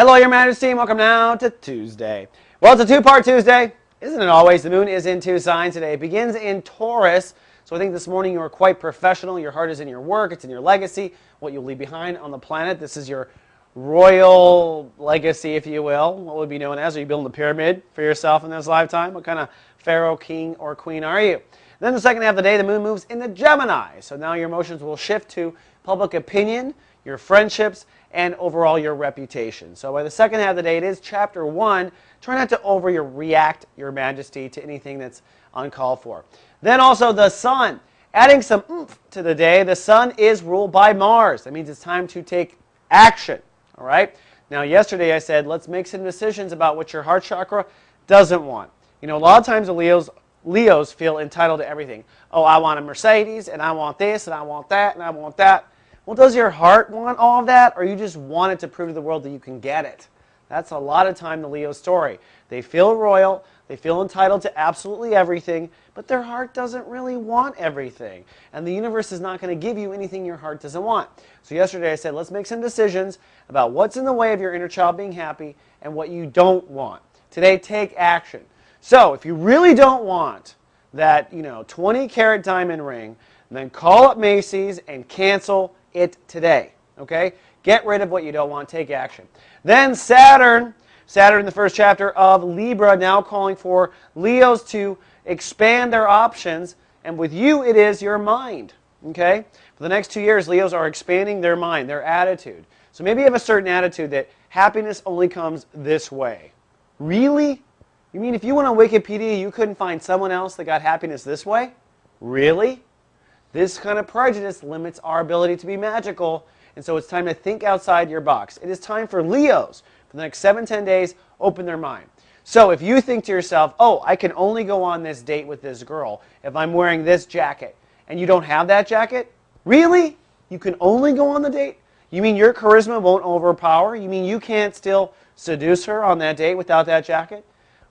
Hello, Your Majesty, and welcome now to Tuesday. Well, it's a two-part Tuesday. Isn't it always? The moon is in two signs today. It begins in Taurus. So I think this morning you were quite professional. Your heart is in your work. It's in your legacy, what you'll leave behind on the planet. This is your royal legacy, if you will. What would be known as? Are you building a pyramid for yourself in this lifetime? What kind of pharaoh, king, or queen are you? Then the second half of the day, the moon moves into Gemini. So now your emotions will shift to public opinion, your friendships, and overall your reputation. So by the second half of the day, it is chapter 1. Try not to overreact, Your Majesty, to anything that's uncalled for. Then also the sun, adding some oomph to the day. The sun is ruled by Mars. That means it's time to take action. All right? Now, yesterday I said, let's make some decisions about what your heart chakra doesn't want. You know, a lot of times the Leos feel entitled to everything. Oh, I want a Mercedes, and I want this, and I want that, and I want that. Well, does your heart want all of that, or you just want it to prove to the world that you can get it? That's a lot of time the Leo story. They feel royal, they feel entitled to absolutely everything, but their heart doesn't really want everything. And the universe is not going to give you anything your heart doesn't want. So yesterday I said, let's make some decisions about what's in the way of your inner child being happy and what you don't want. Today, take action. So if you really don't want that, 20-carat diamond ring, then call up Macy's and cancel it today, okay? Get rid of what you don't want. Take action. Then Saturn, the first chapter of Libra, now calling for Leos to expand their options, and with you it is your mind, okay? For the next 2 years, Leos are expanding their mind, their attitude. So maybe you have a certain attitude that happiness only comes this way. Really? You mean if you went on Wikipedia, you couldn't find someone else that got happiness this way? Really? This kind of prejudice limits our ability to be magical, and so it's time to think outside your box. It is time for Leos, for the next 7-10 days, open their mind. So if you think to yourself, oh, I can only go on this date with this girl if I'm wearing this jacket, and you don't have that jacket, really? You can only go on the date? You mean your charisma won't overpower? You mean you can't still seduce her on that date without that jacket?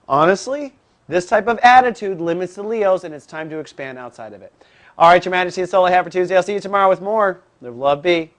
Honestly, this type of attitude limits the Leos, and it's time to expand outside of it. All right, Your Majesty, that's all I have for Tuesday. I'll see you tomorrow with more. Live, love, be.